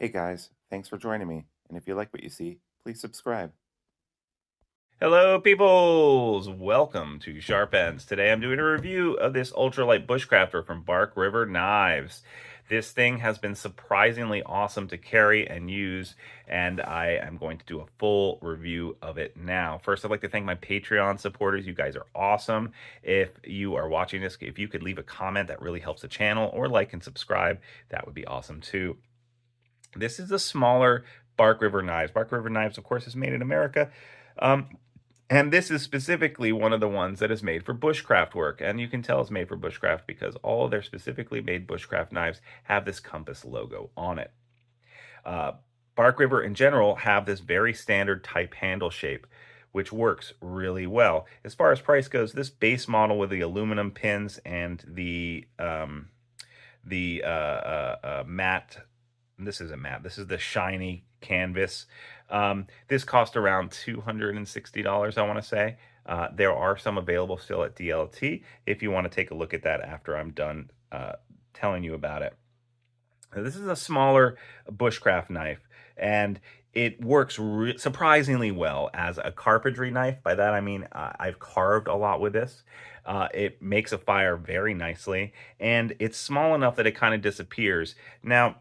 Hey guys, thanks for joining me. And if you like what you see, please subscribe. Hello, peoples! Welcome to Sharp Ends. Today I'm doing a review of this ultralight Bushcrafter from Bark River Knives. This thing has been surprisingly awesome to carry and use, and I am going to do a full review of it now. First, I'd like to thank my Patreon supporters. You guys are awesome. If you are watching this, if you could leave a comment, that really helps the channel, or like and subscribe, that would be awesome too. This is the smaller Bark River Knives. Bark River Knives, of course, is made in America. Um, and this is specifically one of the ones that is made for bushcraft work. And you can tell it's made for bushcraft because all of their specifically made bushcraft knives have this compass logo on it. Uh, Bark River in general have this very standard type handle shape, which works really well. As far as price goes, this base model with the aluminum pins and the matte, this isn't matte, this is the shiny canvas. This cost around $260, I want to say. There are some available still at DLT if you want to take a look at that after I'm done telling you about it. Now, this is a smaller bushcraft knife, and it works surprisingly well as a carpentry knife. By that I mean I've carved a lot with this. It makes a fire very nicely, and it's small enough that it kind of disappears. Now,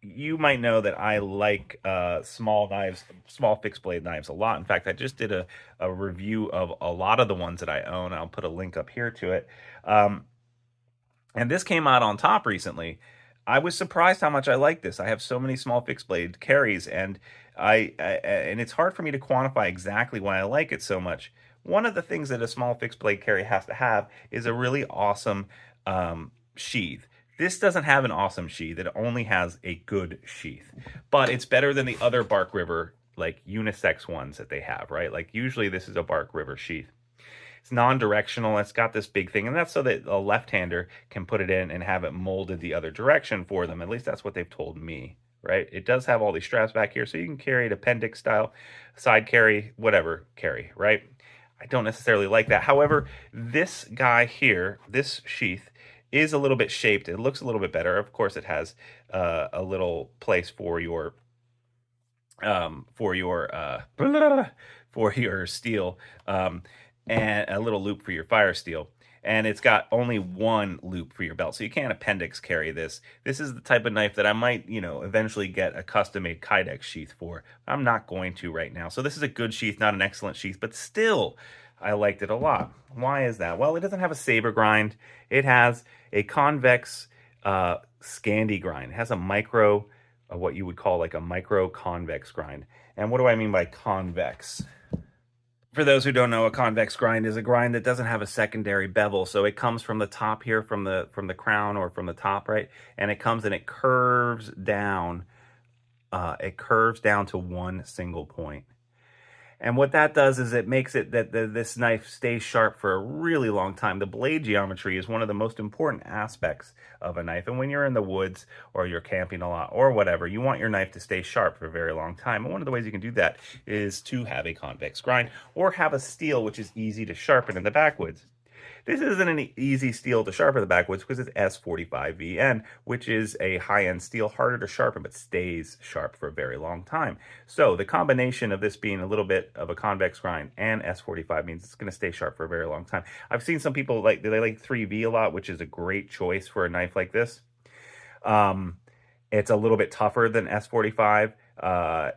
you might know that I like small knives, small fixed blade knives a lot. In fact, I just did a review of a lot of the ones that I own. I'll put a link up here to it. And this came out on top recently. I was surprised how much I like this. I have so many small fixed blade carries, and and it's hard for me to quantify exactly why I like it so much. One of the things that a small fixed blade carry has to have is a really awesome sheath. This doesn't have an awesome sheath. It only has a good sheath, but it's better than the other Bark River like unisex ones that they have, right? Like usually this is a Bark River sheath. It's non-directional. It's got this big thing, and that's so that a left-hander can put it in and have it molded the other direction for them. At least that's what they've told me, right? It does have all these straps back here, so you can carry it appendix style, side carry, whatever carry, right? I don't necessarily like that. However, this guy here, this sheath, is a little bit shaped. It looks a little bit better. Of course, it has a little place for your for your for your steel, and a little loop for your fire steel. And it's got only one loop for your belt, so you can't appendix carry this. This is the type of knife that I might, eventually get a custom-made Kydex sheath for. I'm not going to right now. So this is a good sheath, not an excellent sheath, but still, I liked it a lot. Why is that? Well, it doesn't have a saber grind. It has a convex Scandi grind. It has a micro, what you would call like a micro convex grind. And what do I mean by convex? For those who don't know, a convex grind is a grind that doesn't have a secondary bevel. So it comes from the top here, from the crown or from the top, right? And it comes and it curves down. It curves down to one single point. And what that does is it makes it that this knife stays sharp for a really long time. The blade geometry is one of the most important aspects of a knife. And when you're in the woods or you're camping a lot or whatever, you want your knife to stay sharp for a very long time. And one of the ways you can do that is to have a convex grind or have a steel, which is easy to sharpen in the backwoods. This isn't an easy steel to sharpen the backwoods because it's S45VN, which is a high-end steel, harder to sharpen, but stays sharp for a very long time. So the combination of this being a little bit of a convex grind and S45 means it's going to stay sharp for a very long time. I've seen some people they like 3V a lot, which is a great choice for a knife like this. It's a little bit tougher than S45.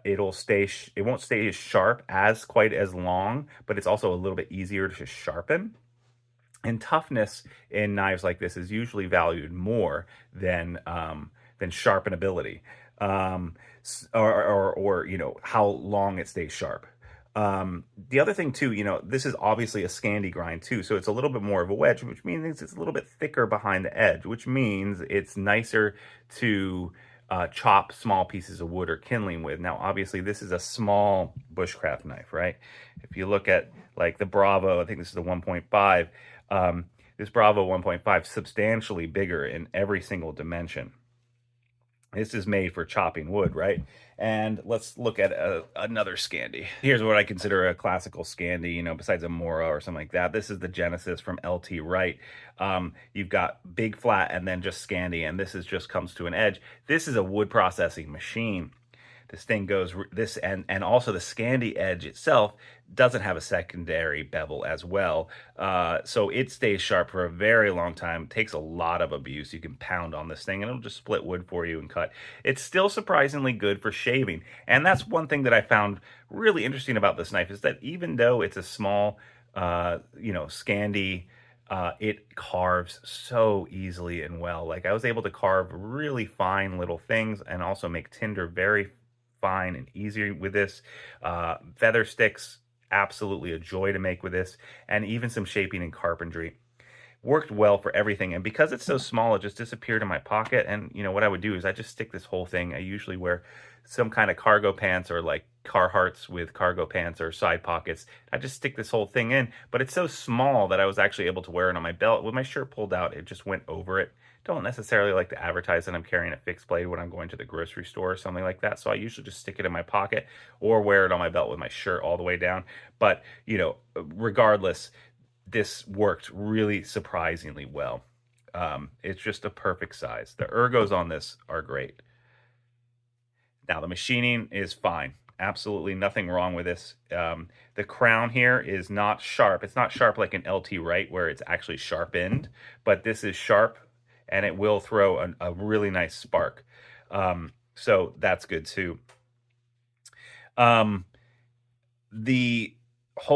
It won't stay as sharp as quite as long, but it's also a little bit easier to sharpen. And toughness in knives like this is usually valued more than sharpenability, or how long it stays sharp. The other thing too, this is obviously a Scandi grind too, so it's a little bit more of a wedge, which means it's a little bit thicker behind the edge, which means it's nicer to chop small pieces of wood or kindling with. Now, obviously, this is a small bushcraft knife, right? If you look at like the Bravo, I think this is the 1.5. This Bravo 1.5 substantially bigger in every single dimension. This is made for chopping wood, right? And let's look at another Scandi. Here's what I consider a classical Scandi, besides a Mora or something like that. This is the Genesis from LT Wright. You've got big flat and then just Scandi, and this is just comes to an edge. This is a wood processing machine. This thing goes this, and also the Scandi edge itself doesn't have a secondary bevel as well, so it stays sharp for a very long time. It takes a lot of abuse. You can pound on this thing and it'll just split wood for you and cut. It's still surprisingly good for shaving, and that's one thing that I found really interesting about this knife, is that even though it's a small Scandi, it carves so easily and well. Like, I was able to carve really fine little things and also make tinder very fine and easy with this. Feather sticks, absolutely a joy to make with this, and even some shaping and carpentry. Worked well for everything, and because it's so small, it just disappeared in my pocket. And what I would do is I just stick this whole thing. I usually wear some kind of cargo pants, or like Carhartts with cargo pants or side pockets. I just stick this whole thing in, but it's so small that I was actually able to wear it on my belt. With my shirt pulled out, it just went over it. Don't necessarily like to advertise that I'm carrying a fixed blade when I'm going to the grocery store or something like that, so I usually just stick it in my pocket or wear it on my belt with my shirt all the way down. But regardless, this worked really surprisingly well. It's just a perfect size. The ergos on this are great. Now, the machining is fine. Absolutely nothing wrong with this. The crown here is not sharp. It's not sharp like an LT Wright where it's actually sharpened, but this is sharp, and it will throw a really nice spark. So that's good too. The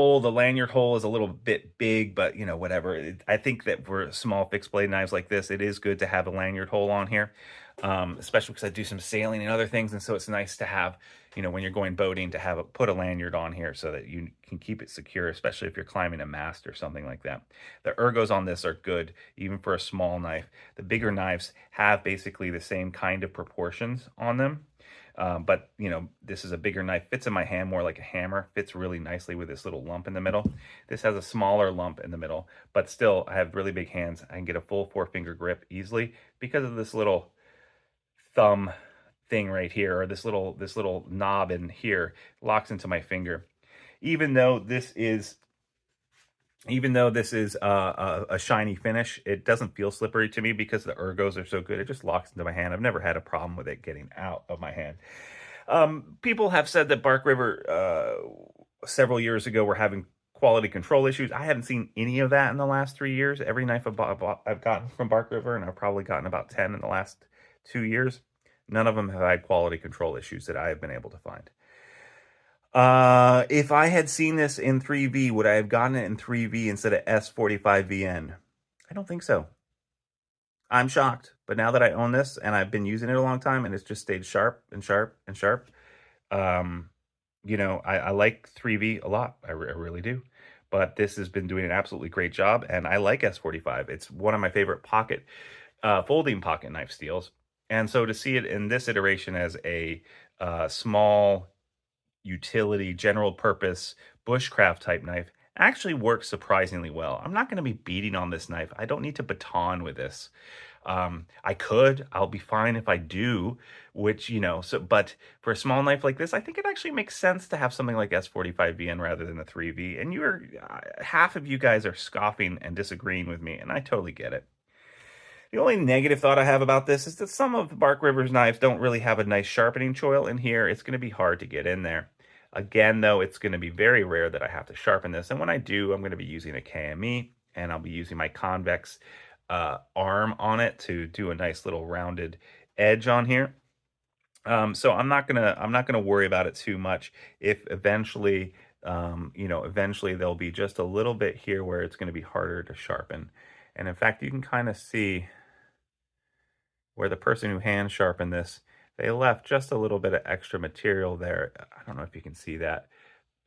lanyard hole is a little bit big, but whatever. I think that for small fixed blade knives like this, it is good to have a lanyard hole on here, especially because I do some sailing and other things, and so it's nice to have, when you're going boating, to put a lanyard on here so that you can keep it secure, especially if you're climbing a mast or something like that. The ergos on this are good, even for a small knife. The bigger knives have basically the same kind of proportions on them. But this is a bigger knife, fits in my hand more like a hammer, fits really nicely with this little lump in the middle. This has a smaller lump in the middle, but still, I have really big hands. I can get a full 4-finger grip easily because of this little thumb thing right here, or this little knob in here locks into my finger. Even though this is a shiny finish, it doesn't feel slippery to me because the ergos are so good. It just locks into my hand. I've never had a problem with it getting out of my hand. People have said that Bark River several years ago were having quality control issues. I haven't seen any of that in the last 3 years. Every knife I've gotten from Bark River, and I've probably gotten about 10 in the last 2 years, none of them have had quality control issues that I have been able to find. If I had seen this in 3V, would I have gotten it in 3V instead of S45VN? I don't think so. I'm shocked, but now that I own this and I've been using it a long time and it's just stayed sharp and sharp and sharp, I like 3V a lot. I really do. But this has been doing an absolutely great job, and I like S45. It's one of my favorite folding pocket knife steels. And so to see it in this iteration as a small utility, general purpose, bushcraft type knife actually works surprisingly well. I'm not going to be beating on this knife. I don't need to baton with this. I'll be fine if I do, but for a small knife like this, I think it actually makes sense to have something like S45VN rather than a 3V. And half of you guys are scoffing and disagreeing with me, and I totally get it. The only negative thought I have about this is that some of the Bark River's knives don't really have a nice sharpening choil in here. It's going to be hard to get in there. Again, though, it's going to be very rare that I have to sharpen this. And when I do, I'm going to be using a KME, and I'll be using my convex arm on it to do a nice little rounded edge on here. So I'm not gonna worry about it too much. If eventually, eventually there'll be just a little bit here where it's going to be harder to sharpen. And in fact, you can kind of see where the person who hand sharpened this, they left just a little bit of extra material there. I don't know if you can see that.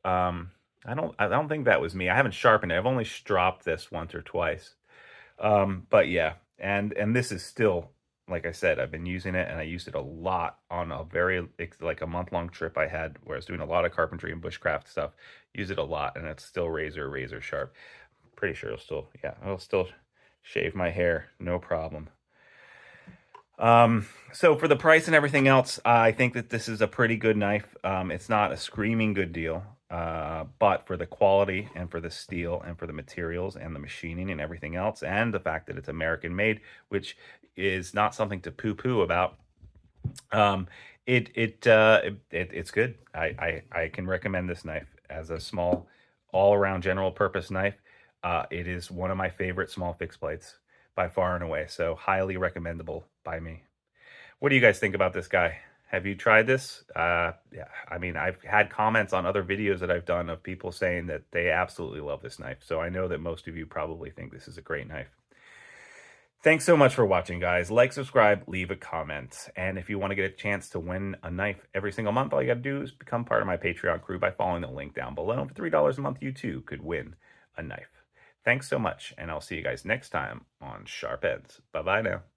I don't think that was me. I haven't sharpened it. I've only stropped this once or twice. But yeah, and this is still, like I said, I've been using it, and I used it a lot on like a month-long trip I had where I was doing a lot of carpentry and bushcraft stuff. Use it a lot, and it's still razor sharp. Pretty sure it'll still shave my hair, no problem. So for the price and everything else, I think that this is a pretty good knife. It's not a screaming good deal, but for the quality and for the steel and for the materials and the machining and everything else, and the fact that it's American made, which is not something to poo-poo about, um, it's good. I can recommend this knife as a small, all-around general purpose knife. It is one of my favorite small fixed plates by far and away, so highly recommendable by me. What do you guys think about this guy? Have you tried this? Yeah, I mean, I've had comments on other videos that I've done of people saying that they absolutely love this knife. So I know that most of you probably think this is a great knife. Thanks so much for watching, guys. Like, subscribe, leave a comment. And if you want to get a chance to win a knife every single month, all you got to do is become part of my Patreon crew by following the link down below. And for $3 a month, you too could win a knife. Thanks so much, and I'll see you guys next time on Sharp Ends. Bye-bye now.